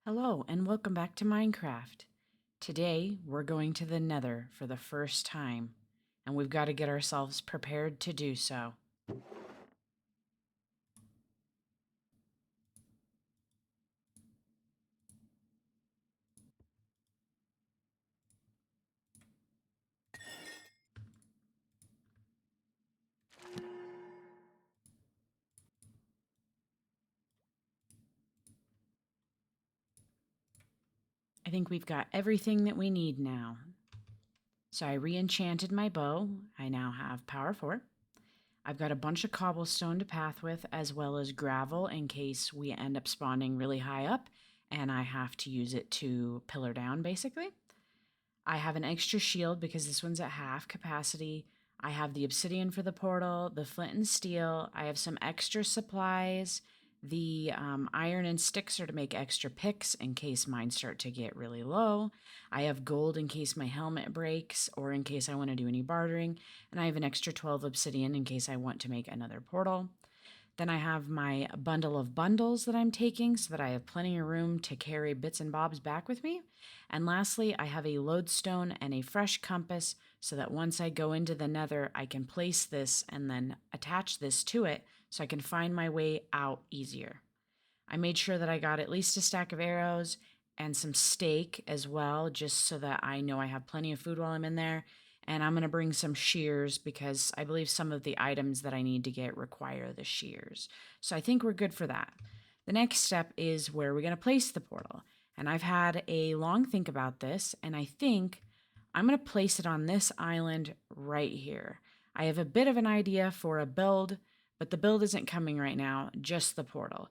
Hello and welcome back to Minecraft. Today we're going to the Nether for the first time, and we've got to get ourselves prepared to do so. I think we've got everything that we need now. So I re-enchanted my bow. I now have power 4. I've got a bunch of cobblestone to path with, as well as gravel in case we end up spawning really high up and I have to use it to pillar down, basically. I have an extra shield because this one's at half capacity. I have the obsidian for the portal, the flint and steel. I have some extra supplies. The iron and sticks are to make extra picks in case mine start to get really low. I have gold in case my helmet breaks or in case I want to do any bartering. And I have an extra 12 obsidian in case I want to make another portal. Then I have my bundle of bundles that I'm taking so that I have plenty of room to carry bits and bobs back with me. And lastly, I have a lodestone and a fresh compass so that once I go into the Nether, I can place this and then attach this to it so I can find my way out easier. I made sure that I got at least a stack of arrows and some steak as well, just so that I know I have plenty of food while I'm in there. And I'm going to bring some shears because I believe some of the items that I need to get require the shears. So I think we're good for that. The next step is where we're going to place the portal. And I've had a long think about this, and I think I'm going to place it on this island right here. I have a bit of an idea for a build, but the build isn't coming right now, just the portal.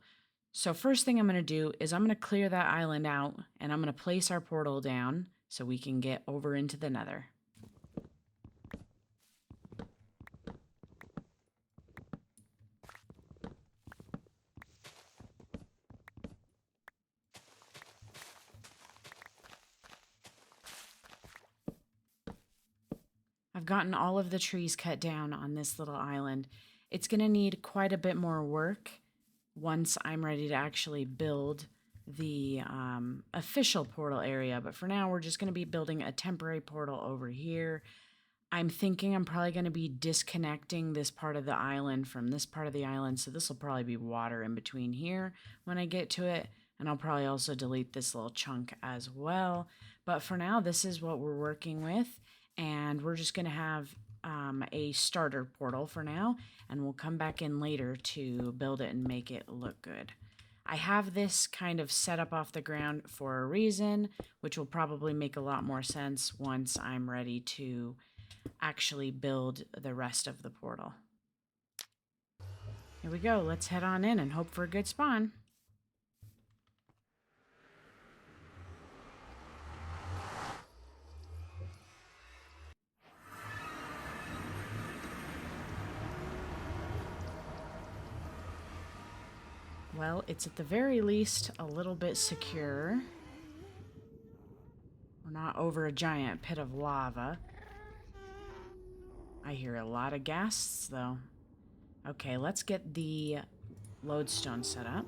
So first thing I'm going to do is I'm going to clear that island out, and I'm going to place our portal down so we can get over into the Nether. I've gotten all of the trees cut down on this little island. It's going to need quite a bit more work once I'm ready to actually build the official portal area. But for now, we're just going to be building a temporary portal over here. I'm thinking I'm probably going to be disconnecting this part of the island from this part of the island. So this will probably be water in between here when I get to it. And I'll probably also delete this little chunk as well. But for now, this is what we're working with. And we're just going to have a starter portal for now. And we'll come back in later to build it and make it look good. I have this kind of set up off the ground for a reason, which will probably make a lot more sense once I'm ready to actually build the rest of the portal. Here we go. Let's head on in and hope for a good spawn. Well, it's at the very least a little bit secure. We're not over a giant pit of lava. I hear a lot of ghasts, though. Okay, let's get the lodestone set up.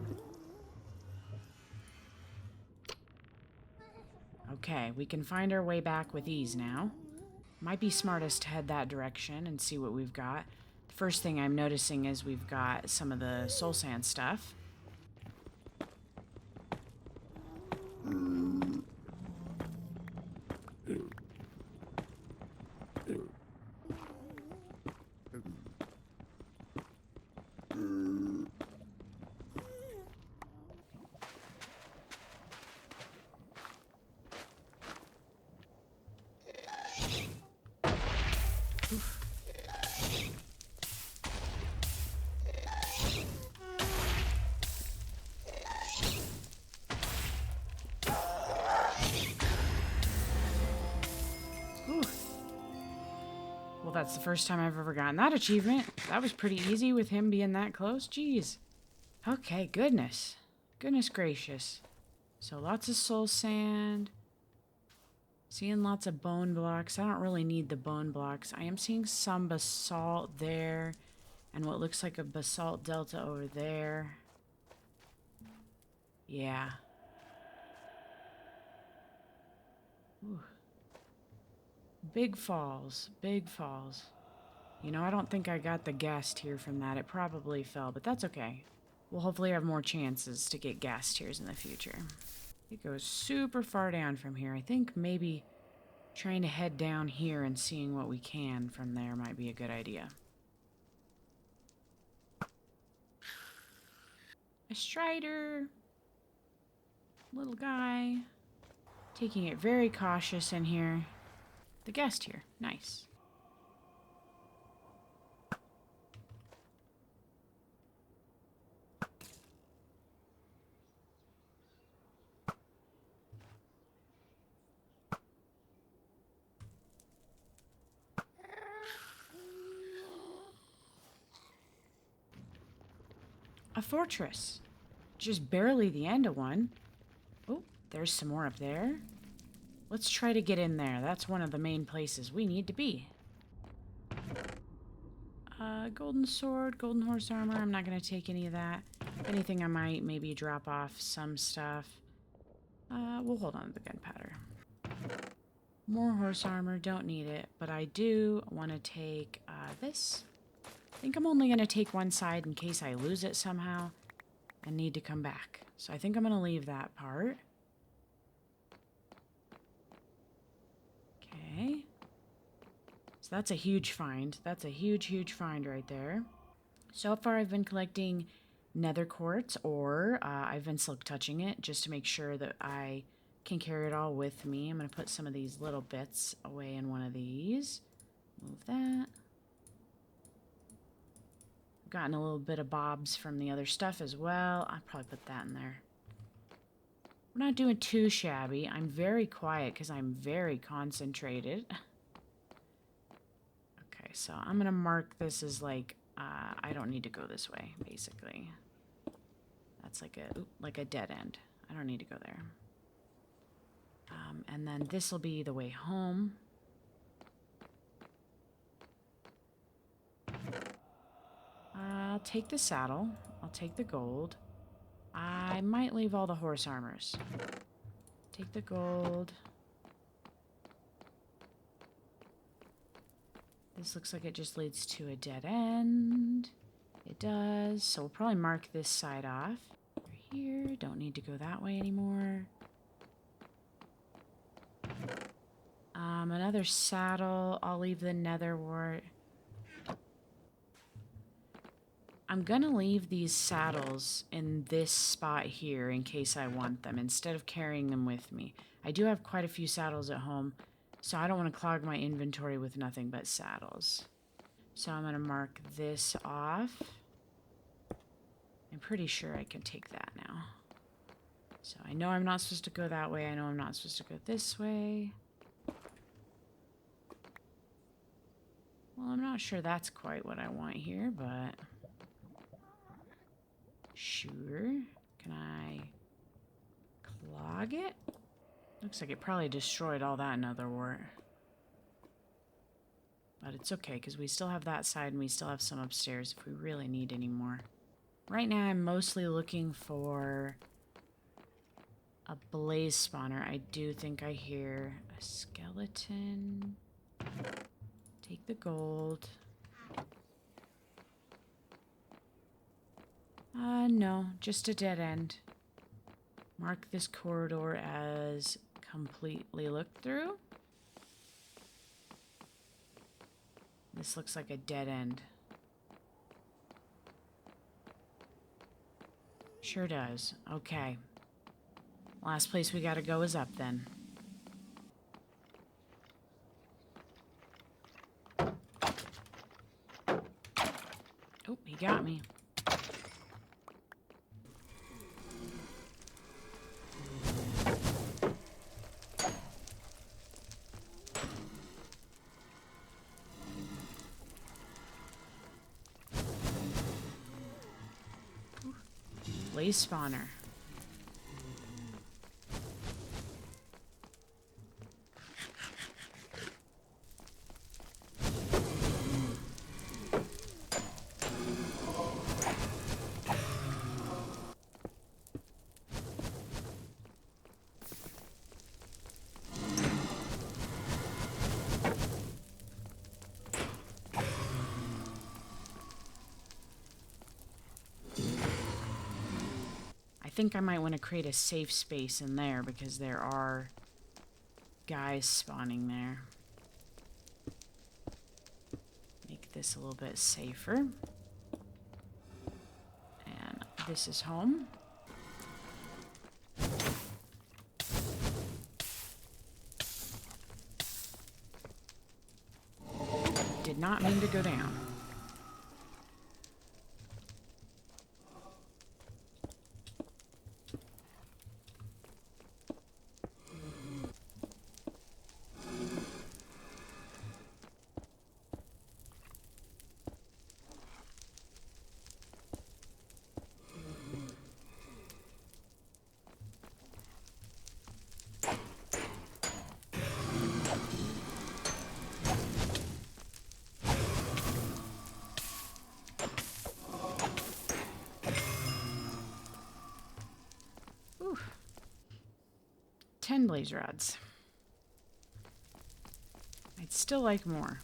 Okay, we can find our way back with ease now. Might be smartest to head that direction and see what we've got. The first thing I'm noticing is we've got some of the soul sand stuff. Well, that's the first time I've ever gotten that achievement. That was pretty easy with him being that close. Jeez. Okay, goodness. Goodness gracious. So lots of soul sand. Seeing lots of bone blocks. I don't really need the bone blocks. I am seeing some basalt there. And what looks like a basalt delta over there. Yeah. Ooh. Big falls, big falls. You know, I don't think I got the gas tier from that. It probably fell, but that's okay. We'll hopefully have more chances to get gas tiers in the future. It goes super far down from here. I think maybe trying to head down here and seeing what we can from there might be a good idea. A strider. Little guy. Taking it very cautious in here. The guest here. Nice. A fortress. Just barely the end of one. Oh, there's some more up there. Let's try to get in there. That's one of the main places we need to be. Golden sword, golden horse armor. I'm not going to take any of that. If anything, I might maybe drop off some stuff. We'll hold on to the gunpowder. More horse armor. Don't need it. But I do want to take this. I think I'm only going to take one side in case I lose it somehow and need to come back. So I think I'm going to leave that part. Okay. So that's a huge find. That's a huge, huge find right there. So far I've been collecting nether quartz, or I've been silk touching it just to make sure that I can carry it all with me. I'm going to put some of these little bits away in one of these. Move that. I've gotten a little bit of bobs from the other stuff as well. I'll probably put that in there. We're not doing too shabby. I'm very quiet because I'm very concentrated. Okay, so I'm going to mark this as like, I don't need to go this way, basically. That's like a dead end. I don't need to go there. And then this will be the way home. I'll take the saddle. I'll take the gold. I might leave all the horse armors. Take the gold. This looks like it just leads to a dead end. It does. So we'll probably mark this side off. Right here. Don't need to go that way anymore. Another saddle. I'll leave the nether wart. I'm gonna leave these saddles in this spot here in case I want them, instead of carrying them with me. I do have quite a few saddles at home, so I don't want to clog my inventory with nothing but saddles. So I'm gonna mark this off. I'm pretty sure I can take that now. So I know I'm not supposed to go that way. I know I'm not supposed to go this way. Well, I'm not sure that's quite what I want here, but... Sure. Can I clog it? Looks like it probably destroyed all that nether wart. But it's okay, because we still have that side and we still have some upstairs if we really need any more. Right now I'm mostly looking for a blaze spawner. I do think I hear a skeleton. Take the gold. No, just a dead end. Mark this corridor as completely looked through. This looks like a dead end. Sure does. Okay. Last place we gotta go is up then. Oh, he got me. Blaze spawner. think I might want to create a safe space in there because there are guys spawning there. Make this a little bit safer. And this is home. Did not mean to go down. Ooh. 10 blaze rods. I'd still like more.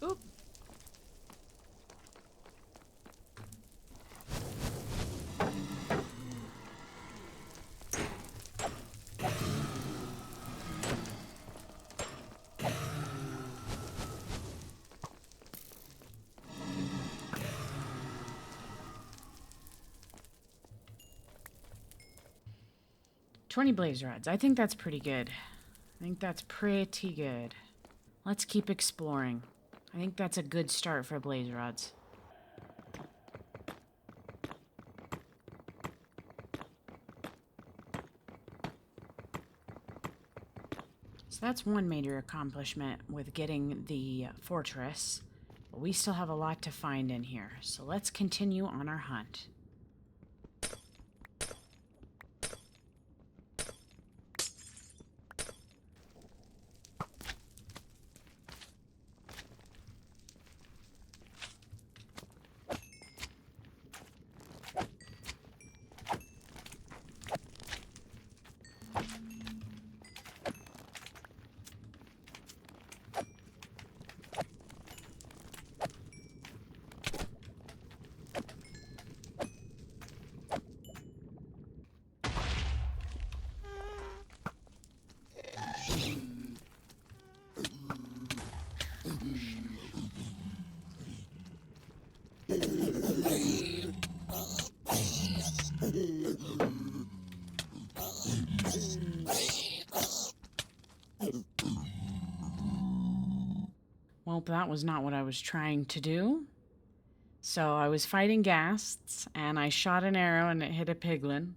Oop. 20 blaze rods. I think that's pretty good. I think that's pretty good. Let's keep exploring. I think that's a good start for blaze rods. So that's one major accomplishment with getting the fortress. But we still have a lot to find in here. So let's continue on our hunt. Well, that was not what I was trying to do. So I was fighting ghasts, and I shot an arrow and it hit a piglin.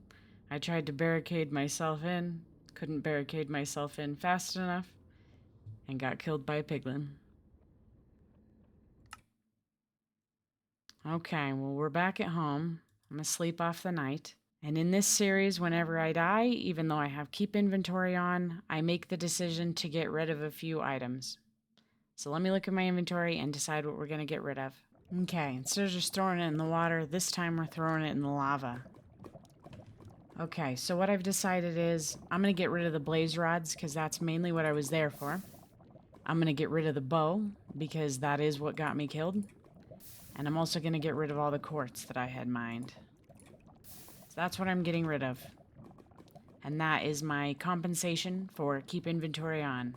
I tried to barricade myself in, couldn't barricade myself in fast enough, and got killed by a piglin. Okay, well, we're back at home. I'm gonna sleep off the night. And in this series, whenever I die, even though I have keep inventory on, I make the decision to get rid of a few items. So let me look at my inventory and decide what we're gonna get rid of. Okay, instead of just throwing it in the water, this time we're throwing it in the lava. Okay, so what I've decided is I'm gonna get rid of the blaze rods because that's mainly what I was there for. I'm going to get rid of the bow because that is what got me killed. And I'm also going to get rid of all the quartz that I had mined. So that's what I'm getting rid of. And that is my compensation for keep inventory on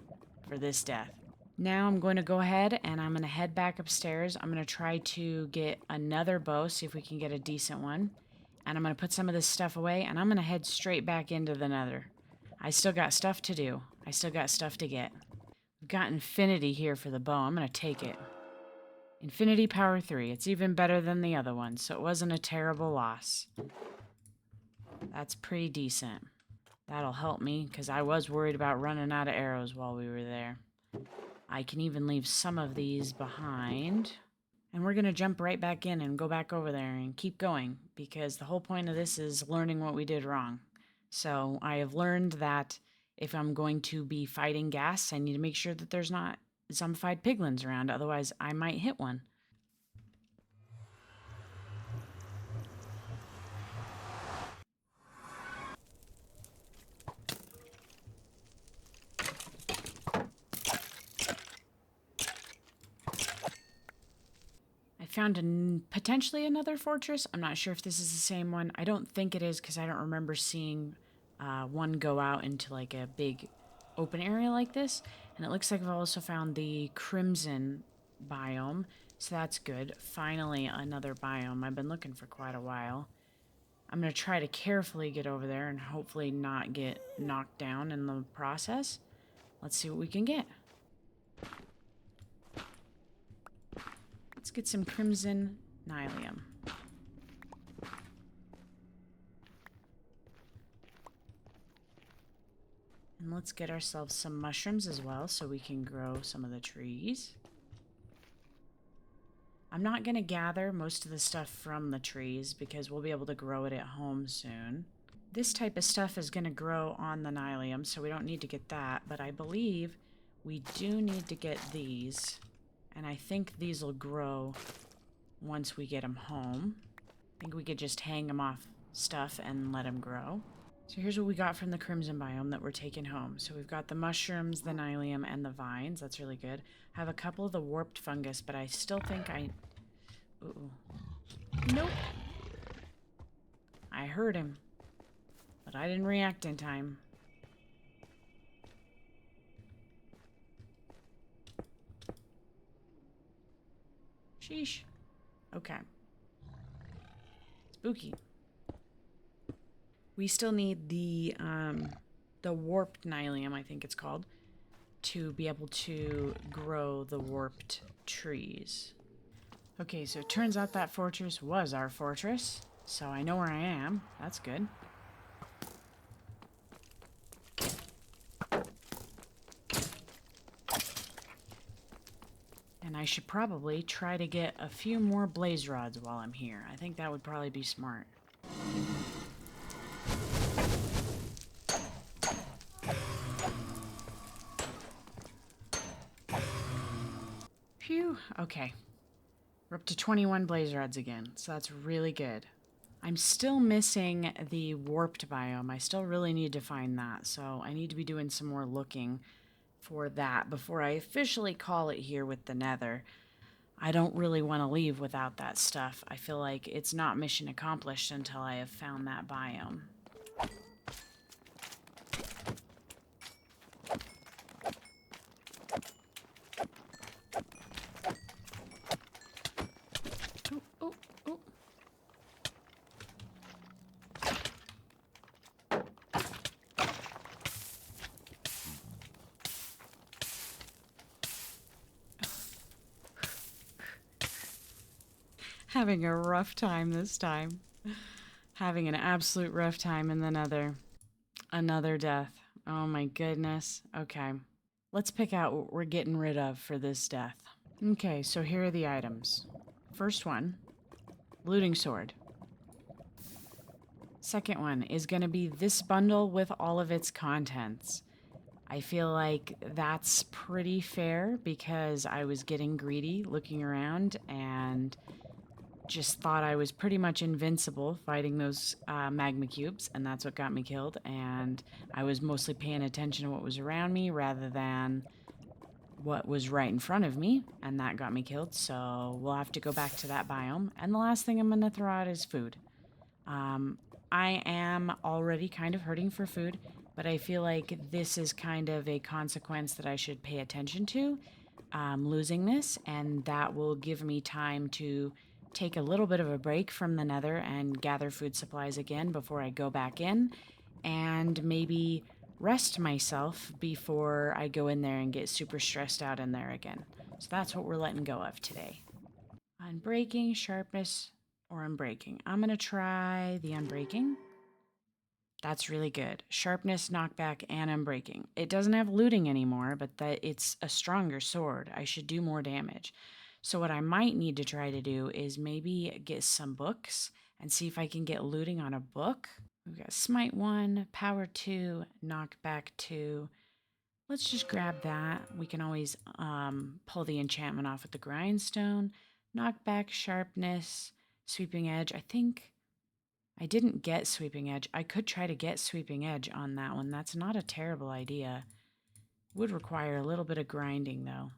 for this death. Now I'm going to go ahead and I'm going to head back upstairs. I'm going to try to get another bow, see if we can get a decent one. And I'm going to put some of this stuff away and I'm going to head straight back into the Nether. I still got stuff to do. I still got stuff to get. We've got infinity here for the bow. I'm going to take it. Infinity power 3. It's even better than the other one, so it wasn't a terrible loss. That's pretty decent. That'll help me, because I was worried about running out of arrows while we were there. I can even leave some of these behind. And we're going to jump right back in and go back over there and keep going, because the whole point of this is learning what we did wrong. So I have learned that if I'm going to be fighting gas, I need to make sure that there's not zombified piglins around, otherwise I might hit one. I found potentially another fortress. I'm not sure if this is the same one. I don't think it is because I don't remember seeing one go out into like a big open area like this. And it looks like I've also found the crimson biome, so that's good. Finally, another biome. I've been looking for quite a while. I'm going to try to carefully get over there and hopefully not get knocked down in the process. Let's see what we can get. Let's get some crimson nylium. And let's get ourselves some mushrooms as well so we can grow some of the trees. I'm not going to gather most of the stuff from the trees because we'll be able to grow it at home soon. This type of stuff is going to grow on the nylium, so we don't need to get that. But I believe we do need to get these. And I think these will grow once we get them home. I think we could just hang them off stuff and let them grow. So here's what we got from the crimson biome that we're taking home. So we've got the mushrooms, the nylium, and the vines. That's really good. I have a couple of the warped fungus, but I still think I... Ooh. Nope. I heard him, but I didn't react in time. Sheesh. Okay. Spooky. We still need the warped nylium, I think it's called, to be able to grow the warped trees. Okay, so it turns out that fortress was our fortress, so I know where I am. That's good. And I should probably try to get a few more blaze rods while I'm here. I think that would probably be smart. Phew, okay. We're up to 21 blaze rods again, so that's really good. I'm still missing the warped biome. I still really need to find that, so I need to be doing some more looking for that before I officially call it here with the Nether. I don't really want to leave without that stuff. I feel like it's not mission accomplished until I have found that biome. Having a rough time this time. Having an absolute rough time in the Nether. Another death. Oh my goodness. Okay. Let's pick out what we're getting rid of for this death. Okay, so here are the items. First one, looting sword. Second one is going to be this bundle with all of its contents. I feel like that's pretty fair because I was getting greedy looking around and just thought I was pretty much invincible fighting those magma cubes, and that's what got me killed. And I was mostly paying attention to what was around me rather than what was right in front of me, and that got me killed, so we'll have to go back to that biome. And the last thing I'm going to throw out is food. I am already kind of hurting for food, but I feel like this is kind of a consequence that I should pay attention to, losing this, and that will give me time to take a little bit of a break from the nether and gather food supplies again before I go back in, and maybe rest myself before I go in there and get super stressed out in there again. So that's what we're letting go of today. Unbreaking, sharpness, or unbreaking. I'm going to try the unbreaking. That's really good. Sharpness, knockback, and unbreaking. It doesn't have looting anymore, but it's a stronger sword. I should do more damage. So what I might need to try to do is maybe get some books and see if I can get looting on a book. We've got smite 1, power 2, knockback 2. Let's just grab that. We can always pull the enchantment off with the grindstone. Knockback, sharpness, sweeping edge. I think I didn't get sweeping edge. I could try to get sweeping edge on that one. That's not a terrible idea. Would require a little bit of grinding though.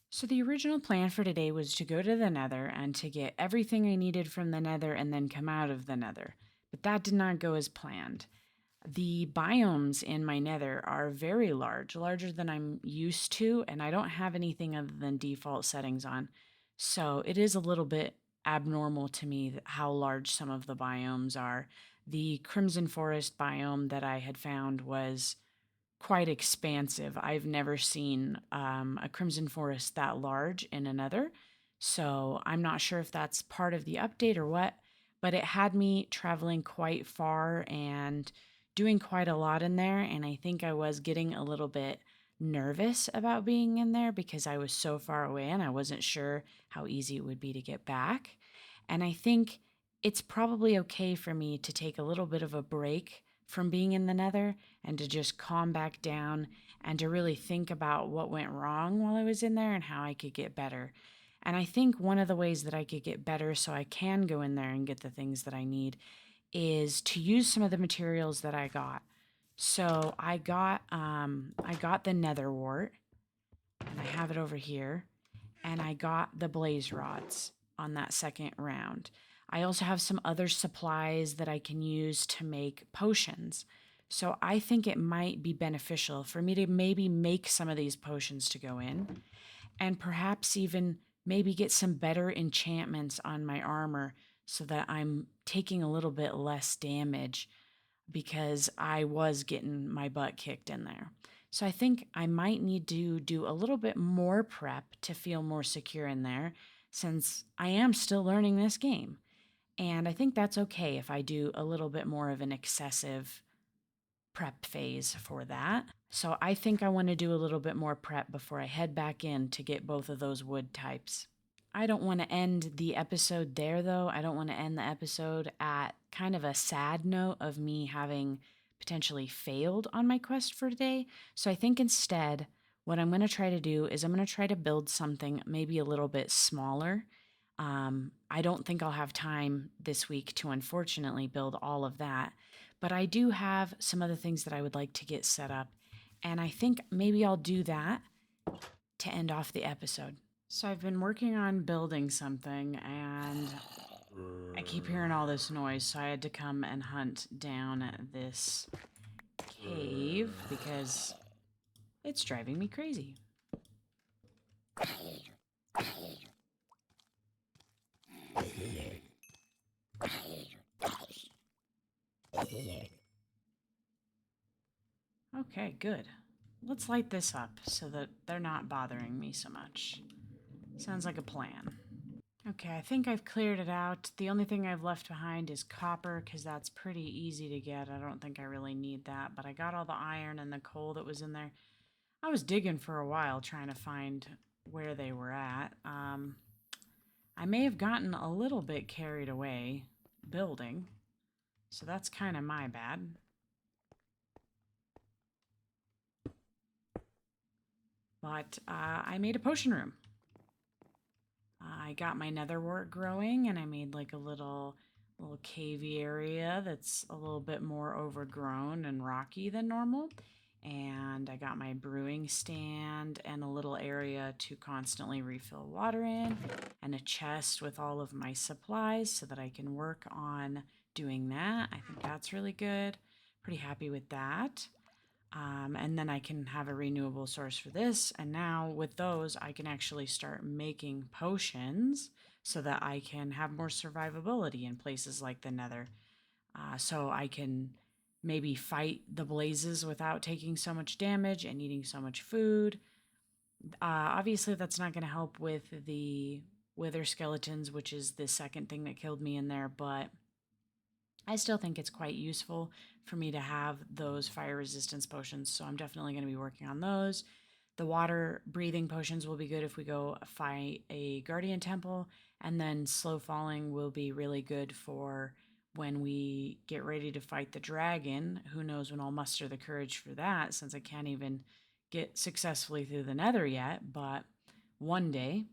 So the original plan for today was to go to the nether and to get everything I needed from the nether and then come out of the nether. But that did not go as planned. The biomes in my nether are very large, larger than I'm used to, and I don't have anything other than default settings on. So it is a little bit abnormal to me how large some of the biomes are. The Crimson Forest biome that I had found was quite expansive. I've never seen a Crimson Forest that large in another. So I'm not sure if that's part of the update or what, but it had me traveling quite far and doing quite a lot in there. And I think I was getting a little bit nervous about being in there because I was so far away and I wasn't sure how easy it would be to get back. And I think it's probably okay for me to take a little bit of a break from being in the nether and to just calm back down and to really think about what went wrong while I was in there and how I could get better. And I think one of the ways that I could get better so I can go in there and get the things that I need is to use some of the materials that I got. So I got the nether wart, and I have it over here, and I got the blaze rods on that second round. I also have some other supplies that I can use to make potions. So I think it might be beneficial for me to maybe make some of these potions to go in, and perhaps even maybe get some better enchantments on my armor so that I'm taking a little bit less damage because I was getting my butt kicked in there. So I think I might need to do a little bit more prep to feel more secure in there since I am still learning this game. And I think that's okay if I do a little bit more of an excessive prep phase for that. So I think I want to do a little bit more prep before I head back in to get both of those wood types. I don't want to end the episode there though. I don't want to end the episode at kind of a sad note of me having potentially failed on my quest for today. So I think instead, what I'm going to try to do is I'm going to try to build something maybe a little bit smaller. I don't think I'll have time this week to unfortunately build all of that, but I do have some other things that I would like to get set up, and I think maybe I'll do that to end off the episode. So I've been working on building something, and I keep hearing all this noise, so I had to come and hunt down this cave because it's driving me crazy. Okay, good. Let's light this up so that they're not bothering me so much. Sounds like a plan. Okay, I think I've cleared it out. The only thing I've left behind is copper because that's pretty easy to get. I don't think I really need that, but I got all the iron and the coal that was in there. I was digging for a while trying to find where they were at. I may have gotten a little bit carried away building, so that's kind of my bad. But I made a potion room. I got my nether wart growing, and I made like a little cavey area that's a little bit more overgrown and rocky than normal. And I got my brewing stand and a little area to constantly refill water in, and a chest with all of my supplies so that I can work on doing that. I think that's really good. Pretty happy with that. And then I can have a renewable source for this. And now with those, I can actually start making potions so that I can have more survivability in places like the Nether. So I can maybe fight the blazes without taking so much damage and eating so much food. Obviously, that's not going to help with the wither skeletons, which is the second thing that killed me in there, but I still think it's quite useful for me to have those fire resistance potions, so I'm definitely going to be working on those. The water breathing potions will be good if we go fight a guardian temple, and then slow falling will be really good for when we get ready to fight the dragon. Who knows when I'll muster the courage for that, since I can't even get successfully through the Nether yet, but one day.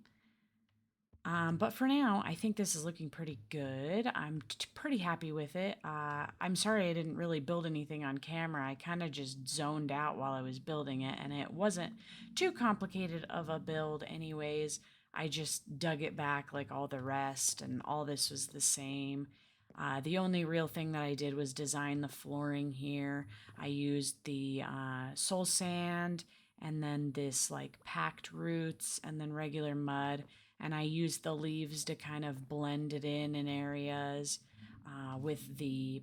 But for now, I think this is looking pretty good. I'm pretty happy with it. I'm sorry I didn't really build anything on camera. I kind of just zoned out while I was building it, and it wasn't too complicated of a build anyways. I just dug it back like all the rest, and all this was the same. The only real thing that I did was design the flooring here. I used the soul sand, and then this like packed roots, and then regular mud, and I used the leaves to kind of blend it in areas with the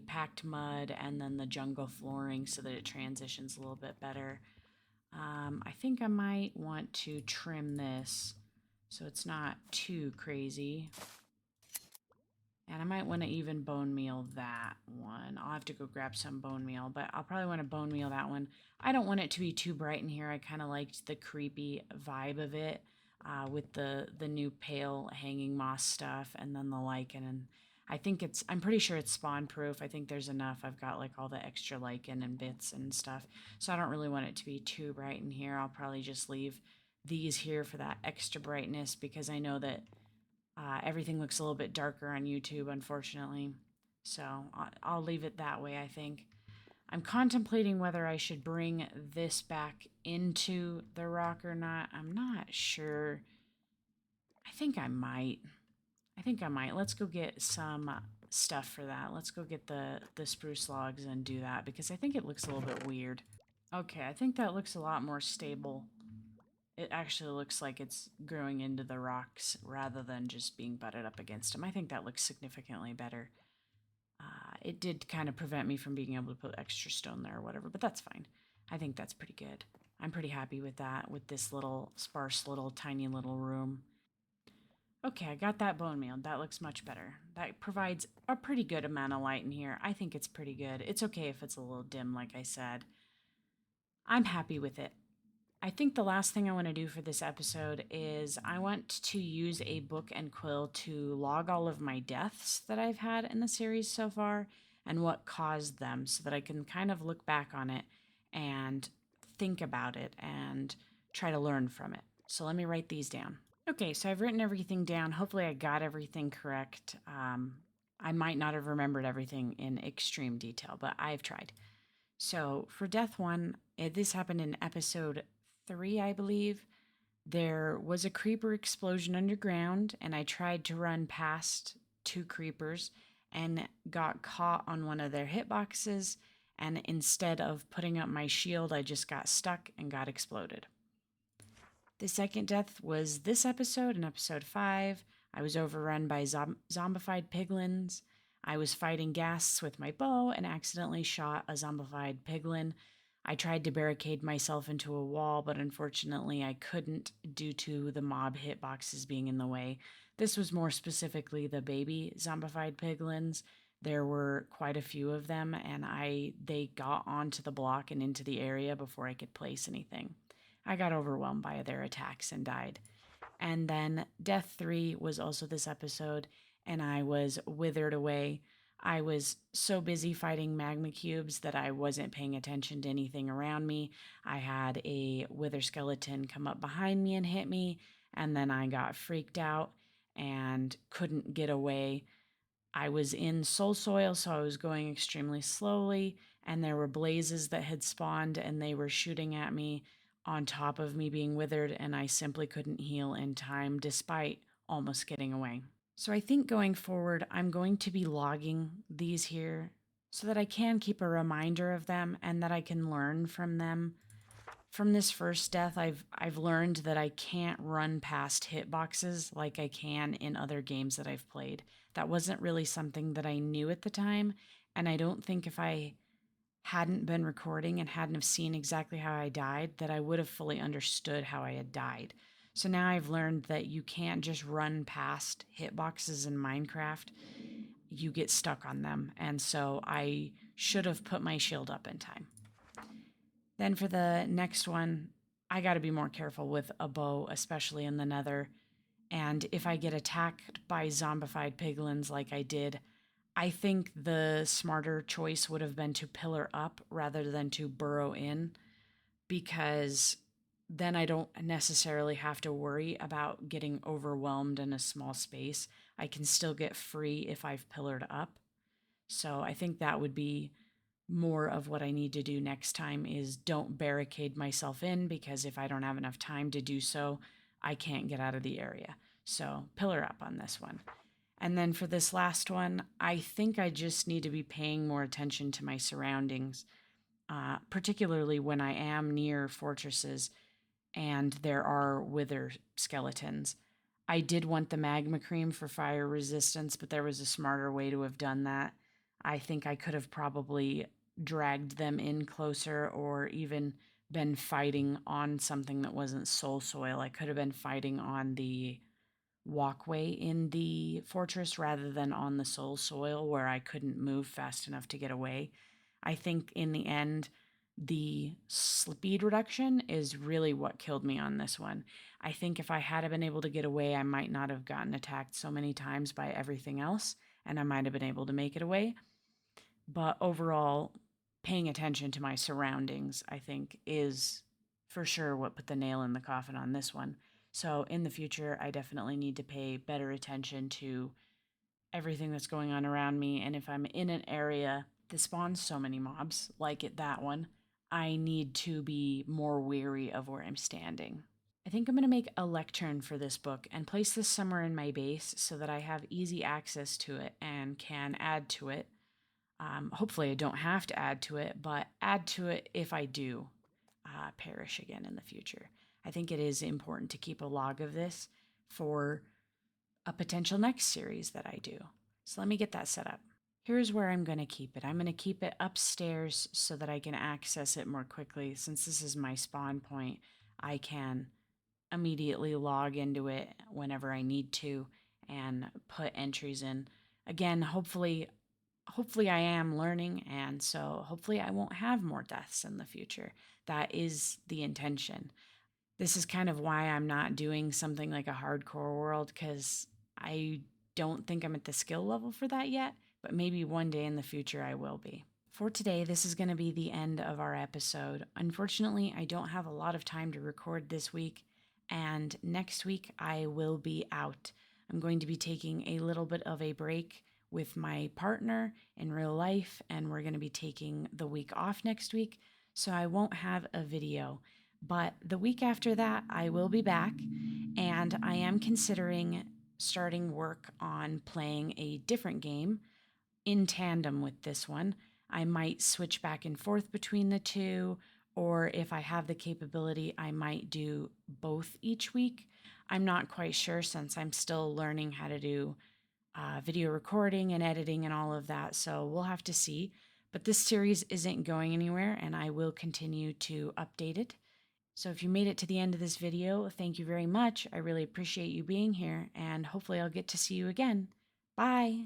packed mud and then the jungle flooring so that it transitions a little bit better. I think I might want to trim this so it's not too crazy. And I might want to even bone meal that one. I'll have to go grab some bone meal, but I'll probably want to bone meal that one. I don't want it to be too bright in here. I kind of liked the creepy vibe of it with the new pale hanging moss stuff and then the lichen. And I'm pretty sure it's spawn proof. I think there's enough. I've got like all the extra lichen and bits and stuff. So I don't really want it to be too bright in here. I'll probably just leave these here for that extra brightness because I know that everything looks a little bit darker on YouTube, unfortunately. So I'll leave it that way, I think. I'm contemplating whether I should bring this back into the rock or not. I'm not sure. I think I might. Let's go get some stuff for that. Let's go get the spruce logs and do that because I think it looks a little bit weird. Okay, I think that looks a lot more stable. It actually looks like it's growing into the rocks rather than just being butted up against them. I think that looks significantly better. It did kind of prevent me from being able to put extra stone there or whatever, but that's fine. I think that's pretty good. I'm pretty happy with that, with this little sparse little tiny little room. Okay, I got that bone meal. That looks much better. That provides a pretty good amount of light in here. I think it's pretty good. It's okay if it's a little dim, like I said. I'm happy with it. I think the last thing I want to do for this episode is I want to use a book and quill to log all of my deaths that I've had in the series so far and what caused them so that I can kind of look back on it and think about it and try to learn from it. So let me write these down. Okay, so I've written everything down. Hopefully I got everything correct. I might not have remembered everything in extreme detail, but I've tried. So for death one, this happened in episode 3, I believe. There was a creeper explosion underground, and I tried to run past 2 creepers and got caught on one of their hitboxes. And instead of putting up my shield, I just got stuck and got exploded. The second death was this episode, in episode 5. I was overrun by zombified piglins. I was fighting ghasts with my bow and accidentally shot a zombified piglin. I tried to barricade myself into a wall, but unfortunately I couldn't due to the mob hitboxes being in the way. This was more specifically the baby zombified piglins. There were quite a few of them, and they got onto the block and into the area before I could place anything. I got overwhelmed by their attacks and died. And then Death 3 was also this episode, and I was withered away. I was so busy fighting magma cubes that I wasn't paying attention to anything around me. I had a wither skeleton come up behind me and hit me, and then I got freaked out and couldn't get away. I was in soul soil, so I was going extremely slowly, and there were blazes that had spawned and they were shooting at me on top of me being withered, and I simply couldn't heal in time despite almost getting away. So I think going forward, I'm going to be logging these here so that I can keep a reminder of them and that I can learn from them. From this first death, I've learned that I can't run past hitboxes like I can in other games that I've played. That wasn't really something that I knew at the time, and I don't think if I hadn't been recording and hadn't have seen exactly how I died, that I would have fully understood how I had died. So now I've learned that you can't just run past hitboxes in Minecraft. You get stuck on them. And so I should have put my shield up in time. Then for the next one, I got to be more careful with a bow, especially in the Nether. And if I get attacked by zombified piglins like I did, I think the smarter choice would have been to pillar up rather than to burrow in, because then I don't necessarily have to worry about getting overwhelmed in a small space. I can still get free if I've pillared up. So I think that would be more of what I need to do next time is don't barricade myself in, because if I don't have enough time to do so, I can't get out of the area. So pillar up on this one. And then for this last one, I think I just need to be paying more attention to my surroundings, particularly when I am near fortresses and there are wither skeletons. I did want the magma cream for fire resistance, but there was a smarter way to have done that. I think I could have probably dragged them in closer or even been fighting on something that wasn't soul soil. I could have been fighting on the walkway in the fortress rather than on the soul soil where I couldn't move fast enough to get away. I think in the end, the speed reduction is really what killed me on this one. I think if I had been able to get away, I might not have gotten attacked so many times by everything else, and I might have been able to make it away. But overall, paying attention to my surroundings, I think, is for sure what put the nail in the coffin on this one. So in the future, I definitely need to pay better attention to everything that's going on around me. And if I'm in an area that spawns so many mobs, like that one, I need to be more wary of where I'm standing. I think I'm going to make a lectern for this book and place this somewhere in my base so that I have easy access to it and can add to it. Hopefully, I don't have to add to it, but add to it if I do perish again in the future. I think it is important to keep a log of this for a potential next series that I do. So let me get that set up. Here's where I'm going to keep it. I'm going to keep it upstairs so that I can access it more quickly. Since this is my spawn point, I can immediately log into it whenever I need to and put entries in. Again, hopefully I am learning, and so hopefully I won't have more deaths in the future. That is the intention. This is kind of why I'm not doing something like a hardcore world, because I don't think I'm at the skill level for that yet, but maybe one day in the future I will be. For today, this is going to be the end of our episode. Unfortunately, I don't have a lot of time to record this week, and next week I will be out. I'm going to be taking a little bit of a break with my partner in real life, and we're going to be taking the week off next week, so I won't have a video. But the week after that, I will be back, and I am considering starting work on playing a different game in tandem with this one. I might switch back and forth between the two, or if I have the capability, I might do both each week. I'm not quite sure since I'm still learning how to do video recording and editing and all of that, so we'll have to see. But this series isn't going anywhere, and I will continue to update it. So if you made it to the end of this video, thank you very much. I really appreciate you being here, and hopefully I'll get to see you again. Bye!